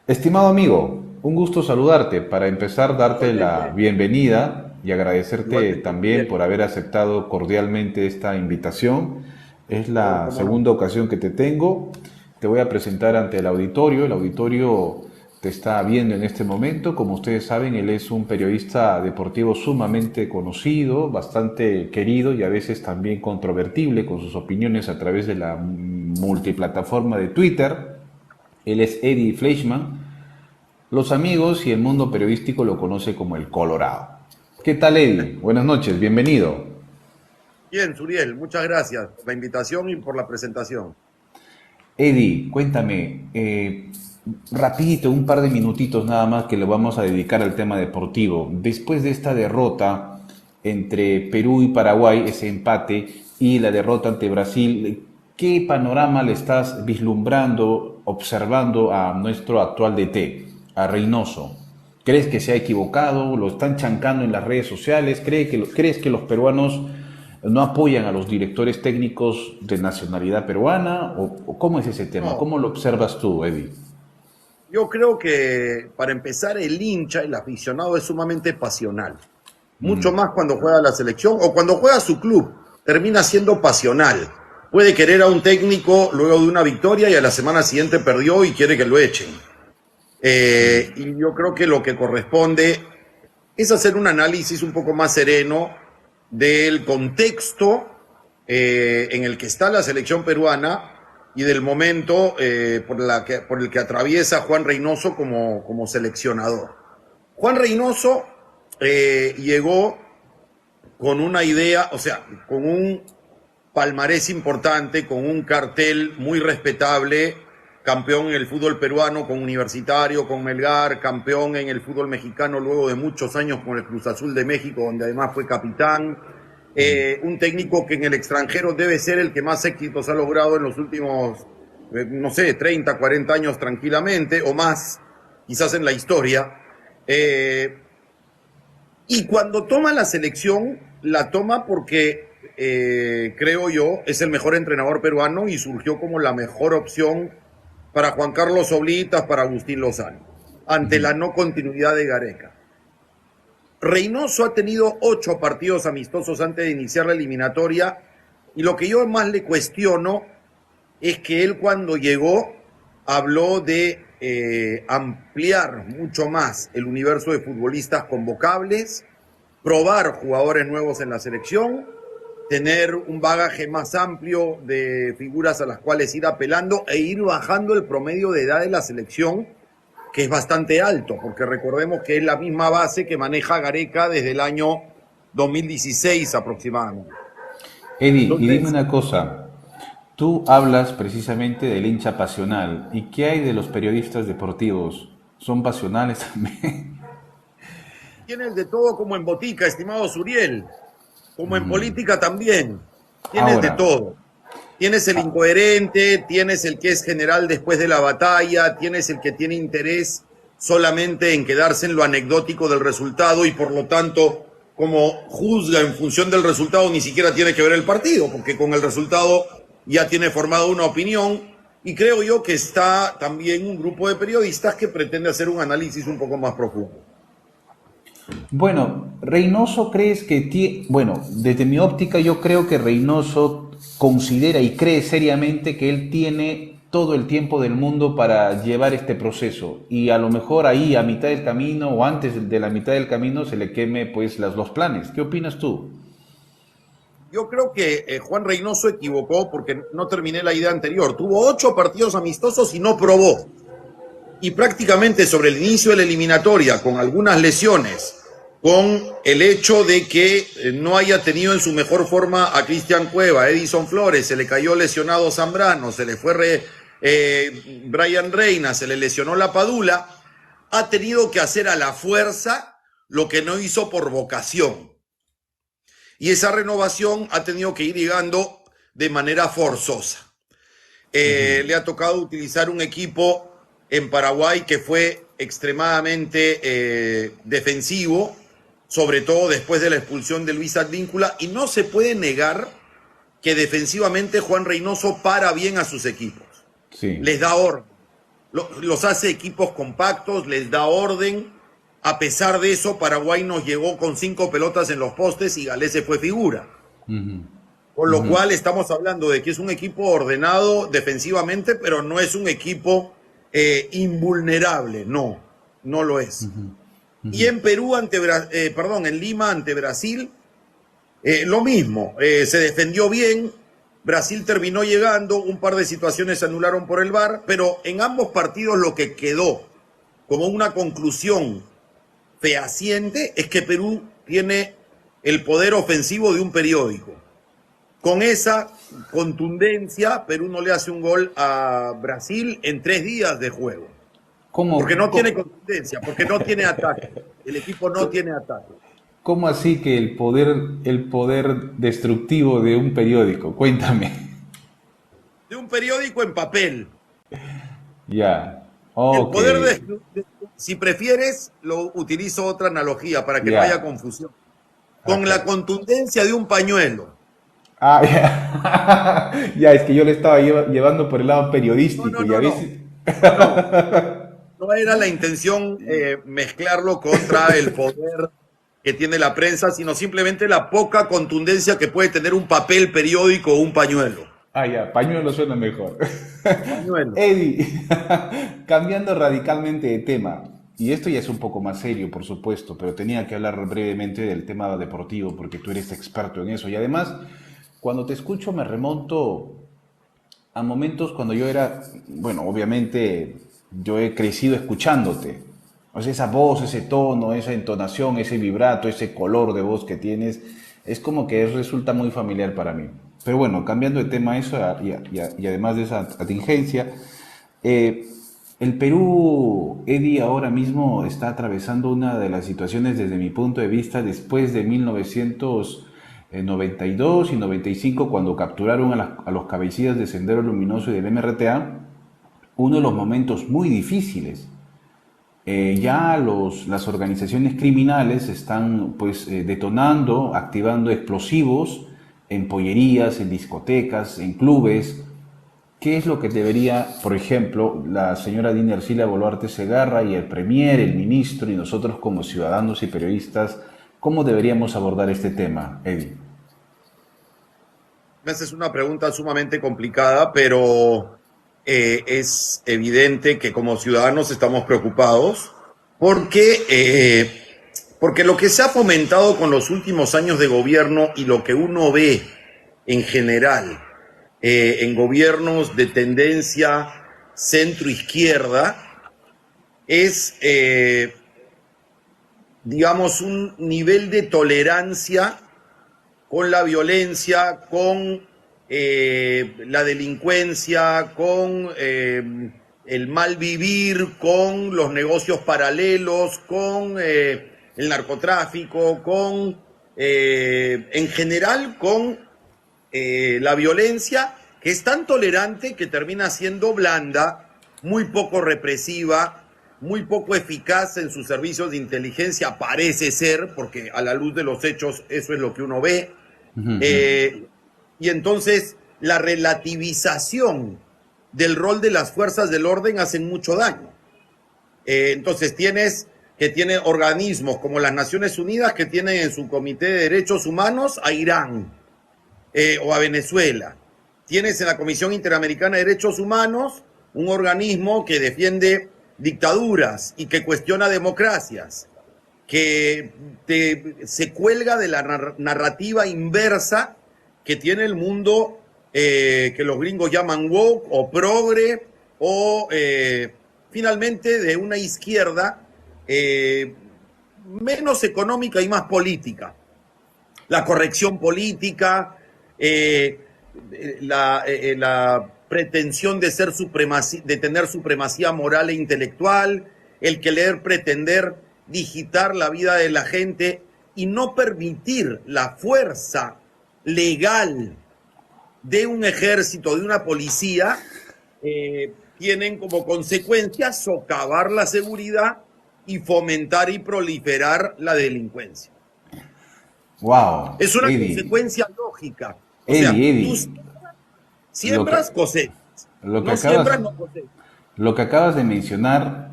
Estimado amigo, un gusto saludarte. Para empezar, darte la Igualmente, bienvenida y agradecerte igualmente, también Uriel. por haber aceptado cordialmente esta invitación. Es No, la cómo no. segunda ocasión que te tengo. Te voy a presentar ante el auditorio. El auditorio te está viendo en este momento. Como ustedes saben, él es un periodista deportivo sumamente conocido, bastante querido y a veces también controvertible con sus opiniones a través de la multiplataforma de Twitter. Él es Eddie Fleischmann. Los amigos y el mundo periodístico lo conoce como el Colorado. ¿Qué tal, Eddie? Buenas noches, bienvenido. Bien, Suriel, muchas gracias por la invitación y por la presentación. Eddie, cuéntame, rapidito, un par de minutitos nada más que le vamos a dedicar al tema deportivo. Después de esta derrota entre Perú y Paraguay, ese empate, y la derrota ante Brasil, ¿qué panorama le estás vislumbrando, observando a nuestro actual DT, a Reynoso? ¿Crees que se ha equivocado? ¿Lo están chancando en las redes sociales? ¿Crees que los peruanos no apoyan a los directores técnicos de nacionalidad peruana? ¿O cómo es ese tema? No, ¿Cómo lo observas tú, Eddie? yo creo que para empezar el hincha, el aficionado es sumamente pasional. Mucho más cuando juega la selección o cuando juega su club, termina siendo pasional. Puede querer a un técnico luego de una victoria y a la semana siguiente perdió y quiere que lo echen. Y yo creo que lo que corresponde es hacer un análisis un poco más sereno del contexto en el que está la selección peruana y del momento por el que atraviesa Juan Reynoso como seleccionador. Juan Reynoso llegó con una idea, o sea, con un palmarés importante, con un cartel muy respetable, campeón en el fútbol peruano con Universitario, con Melgar, campeón en el fútbol mexicano luego de muchos años con el Cruz Azul de México, donde además fue capitán. Un técnico que en el extranjero debe ser el que más éxitos ha logrado en los últimos, no sé, 30, 40 años tranquilamente, o más, quizás en la historia. Eh, y cuando toma la selección, la toma porque, creo yo, es el mejor entrenador peruano y surgió como la mejor opción para Juan Carlos Oblitas, para Agustín Lozano, ante la no continuidad de Gareca. Reynoso ha tenido 8 partidos amistosos antes de iniciar la eliminatoria y lo que yo más le cuestiono es que él cuando llegó habló de ampliar mucho más el universo de futbolistas convocables, probar jugadores nuevos en la selección, tener un bagaje más amplio de figuras a las cuales ir apelando e ir bajando el promedio de edad de la selección, que es bastante alto, porque recordemos que es la misma base que maneja Gareca desde el año 2016 aproximadamente. Eddie, y dime Entonces, una cosa. Tú hablas precisamente del hincha pasional. ¿Y qué hay de los periodistas deportivos? ¿Son pasionales también? tienes de todo como en botica, estimado Suriel, como en política también, tienes de Ahora, todo. Tienes el incoherente, tienes el que es general después de la batalla, tienes el que tiene interés solamente en quedarse en lo anecdótico del resultado y por lo tanto, como juzga en función del resultado, ni siquiera tiene que ver el partido, porque con el resultado ya tiene formada una opinión. Y creo yo que está también un grupo de periodistas que pretende hacer un análisis un poco más profundo. bueno, Reynoso crees que tiene, bueno, desde mi óptica yo creo que Reynoso considera y cree seriamente que él tiene todo el tiempo del mundo para llevar este proceso y a lo mejor ahí a mitad del camino o antes de la mitad del camino se le queme pues los planes. ¿Qué opinas tú? Yo creo que Juan Reynoso equivocó porque no terminé la idea anterior. Tuvo 8 partidos amistosos y no probó. Y prácticamente sobre el inicio de la eliminatoria, con algunas lesiones, con el hecho de que no haya tenido en su mejor forma a Cristian Cueva, Edison Flores, se le cayó lesionado Zambrano, se le fue Brian Reina, se le lesionó la Padula, ha tenido que hacer a la fuerza lo que no hizo por vocación. Y esa renovación ha tenido que ir llegando de manera forzosa. Le ha tocado utilizar un equipo en Paraguay que fue extremadamente defensivo, sobre todo después de la expulsión de Luis Advíncula, y no se puede negar que defensivamente Juan Reynoso para bien a sus equipos, Sí. les da orden, los hace equipos compactos, les da orden. A pesar de eso, Paraguay nos llegó con 5 pelotas en los postes y Galese fue figura. Con lo cual estamos hablando de que es un equipo ordenado defensivamente, pero no es un equipo invulnerable. No, no lo es. Y en Perú, en Lima ante Brasil, lo mismo. Se defendió bien. Brasil terminó llegando, un par de situaciones se anularon por el VAR, pero en ambos partidos lo que quedó como una conclusión fehaciente es que Perú tiene el poder ofensivo de un periódico. Con esa contundencia, Perú no le hace un gol a Brasil en 3 días de juego. Porque no tiene contundencia, porque no tiene ataque. El equipo no tiene ataque. ¿Cómo así que el poder destructivo de un periódico? Cuéntame. De un periódico en papel. Ya. Okay. El poder si prefieres, lo utilizo otra analogía para que no haya confusión. Con la contundencia de un pañuelo. Ya, es que yo le estaba llevando por el lado periodístico. No era la intención mezclarlo contra el poder que tiene la prensa, sino simplemente la poca contundencia que puede tener un papel periódico o un pañuelo. Pañuelo suena mejor. Pañuelo. Eddie, cambiando radicalmente de tema, y esto ya es un poco más serio, por supuesto, pero tenía que hablar brevemente del tema deportivo, porque tú eres experto en eso, y además, cuando te escucho me remonto a momentos cuando yo era, bueno, obviamente yo he crecido escuchándote. O sea, esa voz, ese tono, esa entonación, ese vibrato, ese color de voz que tienes, es como que resulta muy familiar para mí. Pero bueno, cambiando de tema eso y además de esa contingencia, el Perú, Eddie, ahora mismo está atravesando una de las situaciones desde mi punto de vista después de 1992 y 95, cuando capturaron a los cabecillas de Sendero Luminoso y del MRTA, uno de los momentos muy difíciles. Las organizaciones criminales están detonando, activando explosivos en pollerías, en discotecas, en clubes. ¿Qué es lo que debería, por ejemplo, la señora Dina Ercilia Boluarte Segarra y el premier, el ministro y nosotros como ciudadanos y periodistas, cómo deberíamos abordar este tema, Eddie? Me haces una pregunta sumamente complicada, pero es evidente que como ciudadanos estamos preocupados porque lo que se ha fomentado con los últimos años de gobierno y lo que uno ve en general en gobiernos de tendencia centro-izquierda es, digamos, un nivel de tolerancia con la violencia, con la delincuencia, con el mal vivir, con los negocios paralelos, con el narcotráfico, en general con la violencia, que es tan tolerante que termina siendo blanda, muy poco represiva, muy poco eficaz en sus servicios de inteligencia, parece ser, porque a la luz de los hechos eso es lo que uno ve. Y entonces la relativización del rol de las fuerzas del orden hacen mucho daño. Entonces tiene organismos como las Naciones Unidas que tienen en su Comité de Derechos Humanos a Irán o a Venezuela. Tienes en la Comisión Interamericana de Derechos Humanos un organismo que defiende dictaduras y que cuestiona democracias, que se cuelga de la narrativa inversa que tiene el mundo que los gringos llaman woke o progre o finalmente de una izquierda menos económica y más política. La corrección política, la pretensión de tener supremacía moral e intelectual, el querer pretender digitar la vida de la gente y no permitir la fuerza legal de un ejército, de una policía, tienen como consecuencia socavar la seguridad y fomentar y proliferar la delincuencia. Wow. Es una consecuencia lógica. O sea, Eddie. tú siembras, cosechas. No cosechas. Lo que acabas de mencionar